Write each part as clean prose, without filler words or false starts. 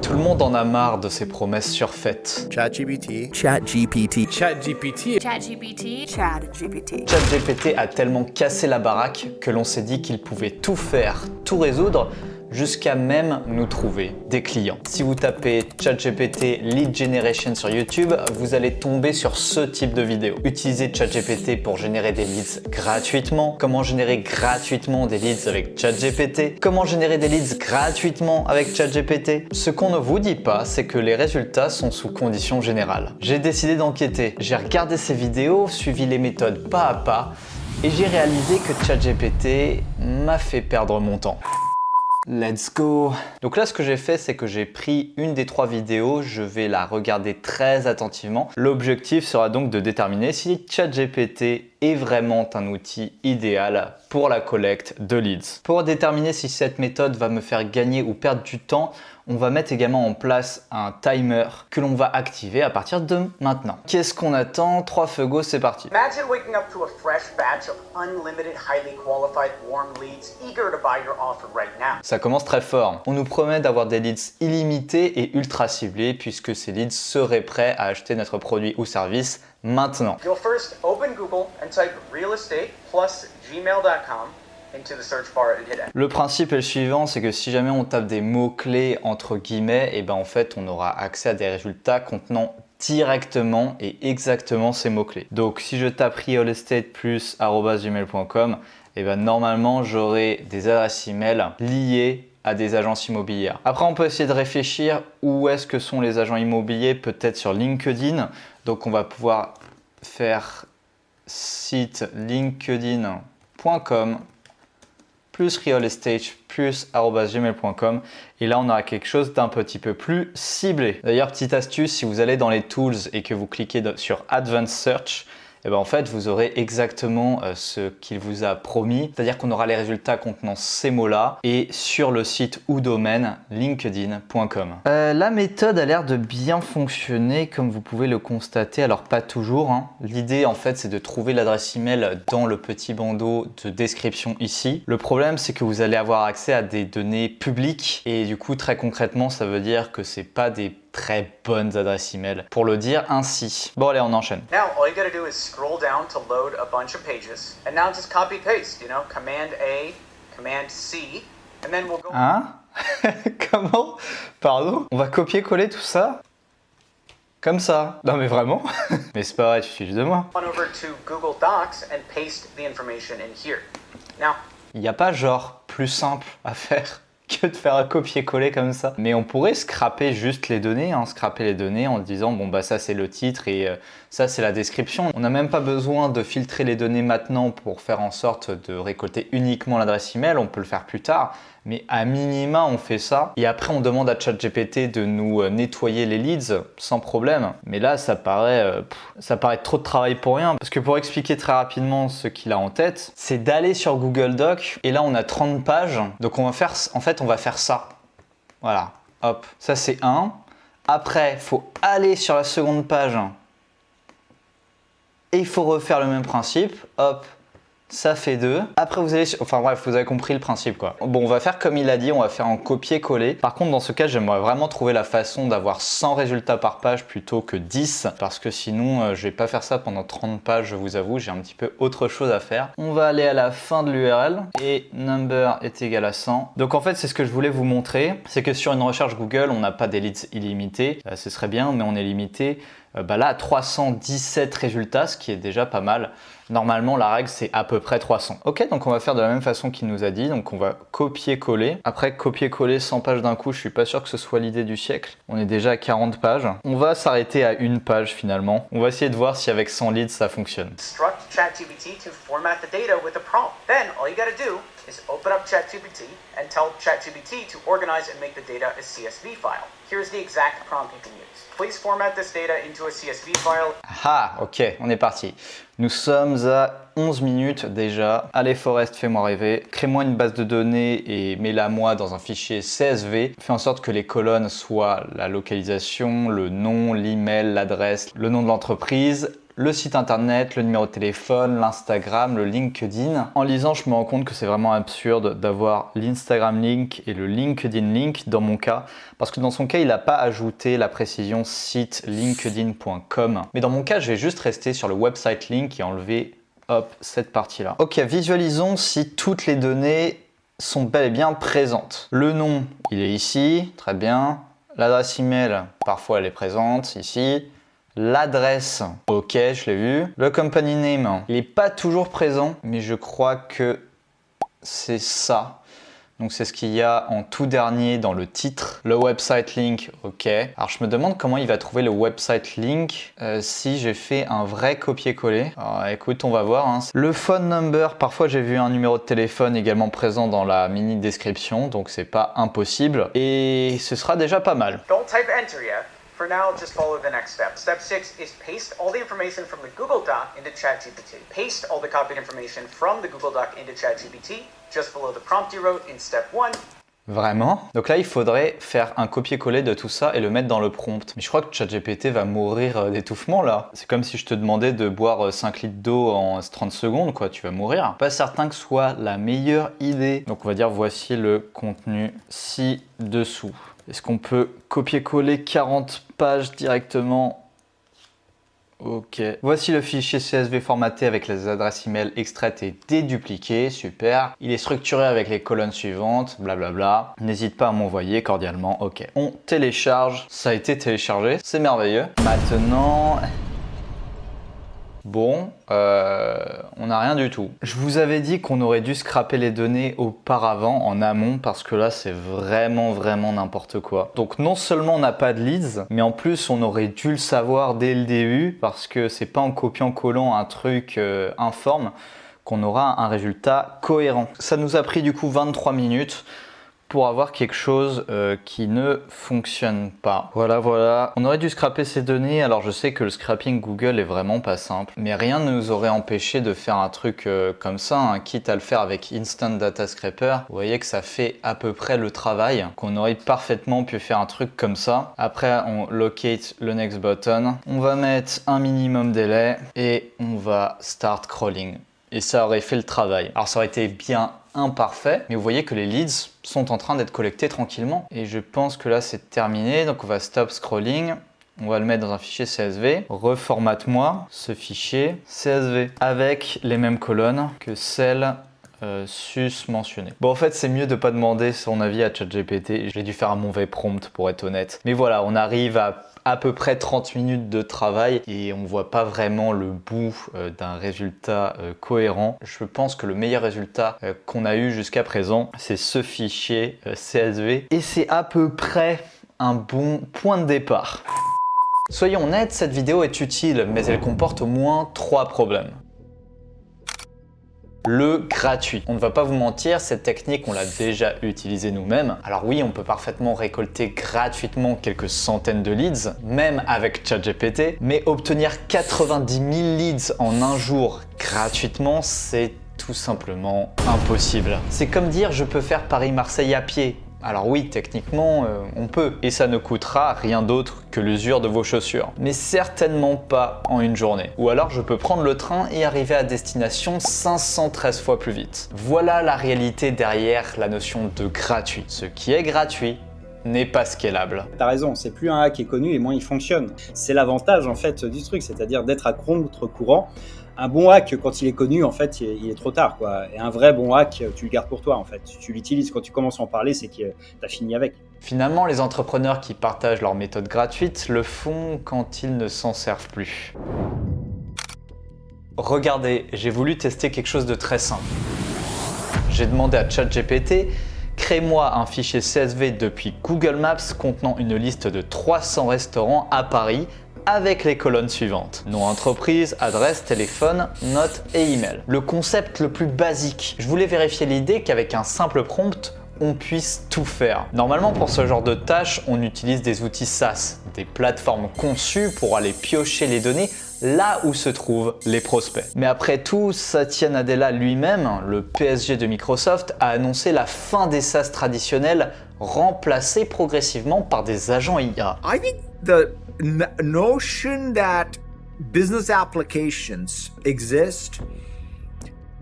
Tout le monde en a marre de ces promesses surfaites. ChatGPT. ChatGPT. ChatGPT. ChatGPT. ChatGPT. ChatGPT a tellement cassé la baraque que l'on s'est dit qu'il pouvait tout faire, tout résoudre, jusqu'à même nous trouver des clients. Si vous tapez ChatGPT Lead Generation sur YouTube, vous allez tomber sur ce type de vidéo. Utilisez ChatGPT pour générer des leads gratuitement. Comment générer gratuitement des leads avec ChatGPT. Comment générer des leads gratuitement avec ChatGPT. Ce qu'on ne vous dit pas, c'est que les résultats sont sous conditions générales. J'ai décidé d'enquêter. J'ai regardé ces vidéos, suivi les méthodes pas à pas et j'ai réalisé que ChatGPT m'a fait perdre mon temps. Let's go! Donc là, ce que j'ai fait, c'est que j'ai pris une des 3 vidéos, je vais la regarder très attentivement. L'objectif sera donc de déterminer si ChatGPT est vraiment un outil idéal pour la collecte de leads. Pour déterminer si cette méthode va me faire gagner ou perdre du temps, on va mettre également en place un timer que l'on va activer à partir de maintenant. Qu'est-ce qu'on attend? 3 feux go, c'est parti. Imagine waking up to a fresh batch of unlimited, highly qualified warm leads eager to buy your offer right now. Ça commence très fort. On nous promet d'avoir des leads illimités et ultra ciblés puisque ces leads seraient prêts à acheter notre produit ou service maintenant. You'll first open Google and type real estate plus gmail.com into the search bar and hit enter. Le principe est le suivant, c'est que si jamais on tape des mots-clés entre guillemets, et ben en fait on aura accès à des résultats contenant directement et exactement ces mots-clés. Donc si je tape real estate plus @gmail.com, et ben normalement j'aurai des adresses email liées à des agences immobilières. Après on peut essayer de réfléchir où est-ce que sont les agents immobiliers, peut-être sur LinkedIn. Donc on va pouvoir faire site linkedin.com plus real estate plus @gmail.com et là on aura quelque chose d'un petit peu plus ciblé. D'ailleurs, petite astuce, si vous allez dans les tools et que vous cliquez sur Advanced Search, et ben en fait vous aurez exactement ce qu'il vous a promis, c'est-à-dire qu'on aura les résultats contenant ces mots-là et sur le site ou domaine linkedin.com. La méthode a l'air de bien fonctionner comme vous pouvez le constater, alors pas toujours, hein. L'idée en fait c'est de trouver l'adresse email dans le petit bandeau de description ici. Le problème c'est que vous allez avoir accès à des données publiques et du coup très concrètement ça veut dire que c'est pas des très bonnes adresses email, pour le dire ainsi. Bon allez, on enchaîne. Now all you gotta do is scroll down to load a bunch of pages and now just copy paste, Command A, Command C, and then we'll go. Hein? Comment? Pardon? On va copier-coller tout ça? Comme ça? Non mais vraiment? Mais c'est pas vrai, tu fiches de moi. On over to Google Docs and paste the information in here. Now, Il n'y a pas genre plus simple à faire que de faire un copier-coller comme ça. Mais on pourrait scraper juste les données, scraper les données en disant bon bah ça c'est le titre et ça c'est la description. On n'a même pas besoin de filtrer les données maintenant pour faire en sorte de récolter uniquement l'adresse email, on peut le faire plus tard. Mais à minima on fait ça et après on demande à ChatGPT de nous nettoyer les leads sans problème. Mais là ça paraît trop de travail pour rien parce que pour expliquer très rapidement ce qu'il a en tête, c'est d'aller sur Google Doc et là on a 30 pages. Donc on va faire ça. Voilà, hop, ça c'est 1. Après, il faut aller sur la seconde page et il faut refaire le même principe. Hop, ça fait 2. Après, vous allez enfin bref, vous avez compris le principe quoi. Bon, on va faire comme il a dit, on va faire en copier-coller. Par contre, dans ce cas, j'aimerais vraiment trouver la façon d'avoir 100 résultats par page plutôt que 10 parce que sinon, je vais pas faire ça pendant 30 pages, je vous avoue, j'ai un petit peu autre chose à faire. On va aller à la fin de l'URL et number est égal à 100. Donc en fait, c'est ce que je voulais vous montrer, c'est que sur une recherche Google, on n'a pas des leads illimités. Ce serait bien, mais on est limité là à 317 résultats, ce qui est déjà pas mal. Normalement, la règle, c'est à peu près 300. Ok, donc on va faire de la même façon qu'il nous a dit. Donc on va copier-coller. Après, copier-coller 100 pages d'un coup, je suis pas sûr que ce soit l'idée du siècle. On est déjà à 40 pages. On va s'arrêter à une page finalement. On va essayer de voir si avec 100 leads, ça fonctionne. instruct ChatGPT to format the data with a prompt. Then all you gotta do is open up ChatGPT and tell ChatGPT to organize and make the data a CSV file. Here's the exact prompt you can use. Please format this data into a CSV file. Ah, ok, on est parti. Nous sommes à 11 minutes déjà. Allez Forest, fais-moi rêver. Crée-moi une base de données et mets-la moi dans un fichier CSV. Fais en sorte que les colonnes soient la localisation, le nom, l'email, l'adresse, le nom de l'entreprise, le site internet, le numéro de téléphone, l'Instagram, le LinkedIn. En lisant, je me rends compte que c'est vraiment absurde d'avoir l'Instagram link et le LinkedIn link dans mon cas, parce que dans son cas, il n'a pas ajouté la précision site linkedin.com. Mais dans mon cas, je vais juste rester sur le website link et enlever hop, cette partie-là. Ok, visualisons si toutes les données sont bel et bien présentes. Le nom, il est ici, très bien. L'adresse email, parfois elle est présente ici. L'adresse, ok, je l'ai vu. Le company name, il n'est pas toujours présent, mais je crois que c'est ça. Donc c'est ce qu'il y a en tout dernier dans le titre. Le website link, ok. Alors je me demande comment il va trouver le website link si j'ai fait un vrai copier-coller. Alors écoute, on va voir. Hein. Le phone number, parfois j'ai vu un numéro de téléphone également présent dans la mini description, donc c'est pas impossible. Et ce sera déjà pas mal. Don't type enter yet. For now, just follow the next step. Step 6 is paste all the information from the Google Doc into ChatGPT. Paste all the copied information from the Google Doc into ChatGPT, just below the prompt you wrote in step 1. Vraiment? Donc là, il faudrait faire un copier-coller de tout ça et le mettre dans le prompt. Mais je crois que ChatGPT va mourir d'étouffement là. C'est comme si je te demandais de boire 5 litres d'eau en 30 secondes, quoi. Tu vas mourir. Pas certain que ce soit la meilleure idée. Donc on va dire voici le contenu ci-dessous. Est-ce qu'on peut copier-coller 40 pages directement? Ok. Voici le fichier CSV formaté avec les adresses email extraites et dédupliquées. Super. Il est structuré avec les colonnes suivantes. Blablabla. N'hésite pas à m'envoyer cordialement. Ok. On télécharge. Ça a été téléchargé. C'est merveilleux. Maintenant... Bon, on n'a rien du tout. Je vous avais dit qu'on aurait dû scraper les données auparavant, en amont, parce que là, c'est vraiment n'importe quoi. Donc non seulement on n'a pas de leads, mais en plus, on aurait dû le savoir dès le début, parce que c'est pas en copiant-collant un truc informe qu'on aura un résultat cohérent. Ça nous a pris du coup 23 minutes pour avoir quelque chose qui ne fonctionne pas. Voilà. On aurait dû scraper ces données. Alors je sais que le scrapping Google est vraiment pas simple, mais rien ne nous aurait empêché de faire un truc comme ça, hein, quitte à le faire avec Instant Data Scraper. Vous voyez que ça fait à peu près le travail, qu'on aurait parfaitement pu faire un truc comme ça. Après, on locate le next button. On va mettre un minimum délai et on va start crawling. Et ça aurait fait le travail. Alors ça aurait été bien imparfait, mais vous voyez que les leads sont en train d'être collectés tranquillement. Et je pense que là c'est terminé, donc on va stop scrolling. On va le mettre dans un fichier CSV. Reformate-moi ce fichier CSV avec les mêmes colonnes que celles sus-mentionnées. Bon, en fait, c'est mieux de pas demander son avis à ChatGPT. J'ai dû faire un mauvais prompt pour être honnête. Mais voilà, on arrive à peu près 30 minutes de travail et on voit pas vraiment le bout d'un résultat cohérent. Je pense que le meilleur résultat qu'on a eu jusqu'à présent, c'est ce fichier CSV et c'est à peu près un bon point de départ. Soyons honnêtes, cette vidéo est utile, mais elle comporte au moins 3 problèmes. Le gratuit. On ne va pas vous mentir, cette technique, on l'a déjà utilisée nous-mêmes. Alors oui, on peut parfaitement récolter gratuitement quelques centaines de leads, même avec ChatGPT, mais obtenir 90 000 leads en un jour gratuitement, c'est tout simplement impossible. C'est comme dire je peux faire Paris-Marseille à pied. Alors oui, techniquement, on peut, et ça ne coûtera rien d'autre que l'usure de vos chaussures. Mais certainement pas en une journée. Ou alors je peux prendre le train et arriver à destination 513 fois plus vite. Voilà la réalité derrière la notion de gratuit. Ce qui est gratuit n'est pas scalable. T'as raison, c'est plus un hack qui est connu et moins il fonctionne. C'est l'avantage en fait du truc, c'est-à-dire d'être à contre-courant. Un bon hack, quand il est connu, en fait, il est trop tard, quoi. Et un vrai bon hack, tu le gardes pour toi, en fait. Tu l'utilises quand tu commences à en parler, c'est que t'as fini avec. Finalement, les entrepreneurs qui partagent leur méthode gratuite le font quand ils ne s'en servent plus. Regardez, j'ai voulu tester quelque chose de très simple. J'ai demandé à ChatGPT, crée-moi un fichier CSV depuis Google Maps contenant une liste de 300 restaurants à Paris avec les colonnes suivantes. Nom entreprise, adresse, téléphone, notes et email. Le concept le plus basique. Je voulais vérifier l'idée qu'avec un simple prompt, on puisse tout faire. Normalement, pour ce genre de tâches, on utilise des outils SaaS, des plateformes conçues pour aller piocher les données là où se trouvent les prospects. Mais après tout, Satya Nadella lui-même, le PSG de Microsoft, a annoncé la fin des SaaS traditionnels remplacés progressivement par des agents IA. I think the notion that business applications exist,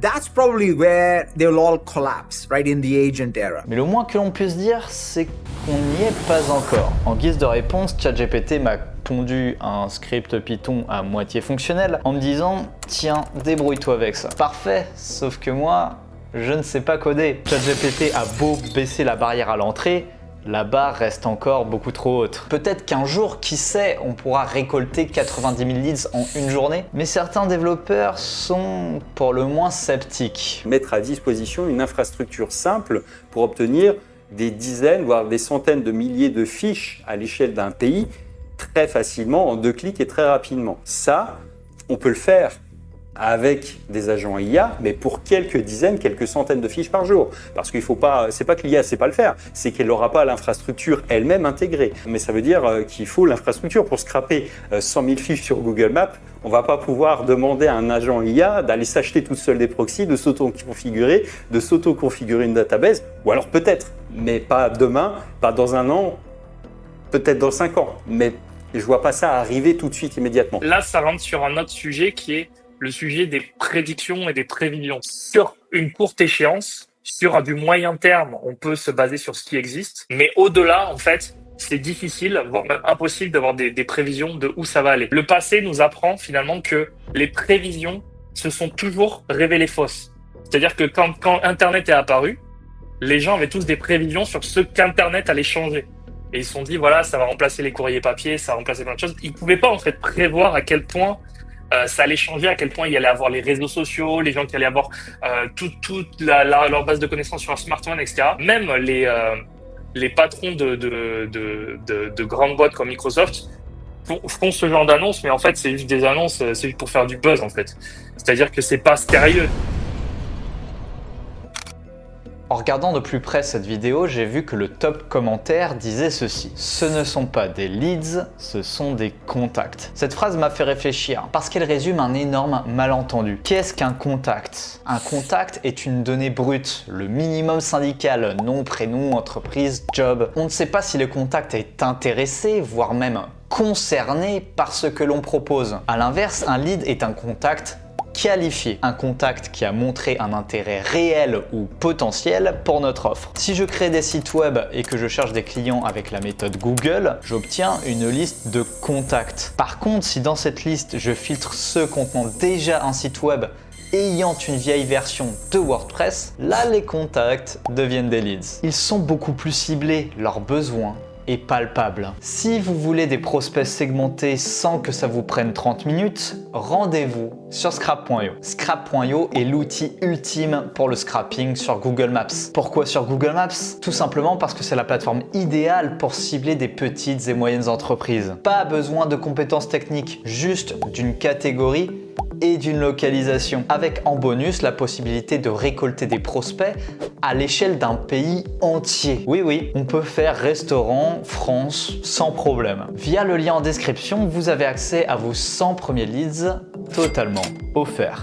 that's probably where they'll all collapse, right, in the agent era. Mais le moins que l'on puisse dire, c'est qu'on n'y est pas encore. En guise de réponse, ChatGPT m'a pondu un script Python à moitié fonctionnel en me disant « Tiens, débrouille-toi avec ça ». Parfait, sauf que moi, je ne sais pas coder. ChatGPT a beau baisser la barrière à l'entrée, la barre reste encore beaucoup trop haute. Peut-être qu'un jour, qui sait, on pourra récolter 90 000 leads en une journée, mais certains développeurs sont pour le moins sceptiques. Mettre à disposition une infrastructure simple pour obtenir des dizaines, voire des centaines de milliers de fiches à l'échelle d'un pays très facilement, en 2 clics et très rapidement. Ça, on peut le faire avec des agents IA, mais pour quelques dizaines, quelques centaines de fiches par jour. Parce qu'il faut pas, c'est pas que l'IA sait pas le faire, c'est qu'elle n'aura pas l'infrastructure elle-même intégrée. Mais ça veut dire qu'il faut l'infrastructure pour scraper 100 000 fiches sur Google Maps. On va pas pouvoir demander à un agent IA d'aller s'acheter tout seul des proxys, de s'auto-configurer une database, ou alors peut-être, mais pas demain, pas dans un an, peut-être dans 5 ans. Mais je vois pas ça arriver tout de suite, immédiatement. Là, ça rentre sur un autre sujet qui est le sujet des prédictions et des prévisions. Sur une courte échéance, sur du moyen terme, on peut se baser sur ce qui existe, mais au-delà, en fait, c'est difficile, voire même impossible d'avoir des prévisions de où ça va aller. Le passé nous apprend finalement que les prévisions se sont toujours révélées fausses. C'est-à-dire que quand Internet est apparu, les gens avaient tous des prévisions sur ce qu'Internet allait changer. Et ils se sont dit, voilà, ça va remplacer les courriers papier, ça va remplacer plein de choses. Ils ne pouvaient pas en fait prévoir à quel point ça allait changer, à quel point il y allait avoir les réseaux sociaux, les gens qui allaient avoir toute leur base de connaissances sur un smartphone, etc. Même les patrons de grandes boîtes comme Microsoft font ce genre d'annonces, mais en fait, c'est juste des annonces, c'est juste pour faire du buzz, en fait. C'est-à-dire que c'est pas sérieux. En regardant de plus près cette vidéo, j'ai vu que le top commentaire disait ceci: ce ne sont pas des leads, ce sont des contacts. Cette phrase m'a fait réfléchir parce qu'elle résume un énorme malentendu. Qu'est-ce qu'un contact? Un contact est une donnée brute, le minimum syndical, nom, prénom, entreprise, job. On ne sait pas si le contact est intéressé, voire même concerné par ce que l'on propose. À l'inverse, un lead est un contact qualifié, un contact qui a montré un intérêt réel ou potentiel pour notre offre. Si je crée des sites web et que je cherche des clients avec la méthode Google, j'obtiens une liste de contacts. Par contre, si dans cette liste, je filtre ceux contenant déjà un site web ayant une vieille version de WordPress, là les contacts deviennent des leads. Ils sont beaucoup plus ciblés, leurs besoins est palpable. Si vous voulez des prospects segmentés sans que ça vous prenne 30 minutes, rendez-vous sur Scrap.io. Scrap.io est l'outil ultime pour le scrapping sur Google Maps. Pourquoi sur Google Maps? Tout simplement parce que c'est la plateforme idéale pour cibler des petites et moyennes entreprises. Pas besoin de compétences techniques, juste d'une catégorie et d'une localisation, avec en bonus la possibilité de récolter des prospects à l'échelle d'un pays entier. Oui, on peut faire restaurant France sans problème. Via le lien en description, vous avez accès à vos 100 premiers leads totalement offerts.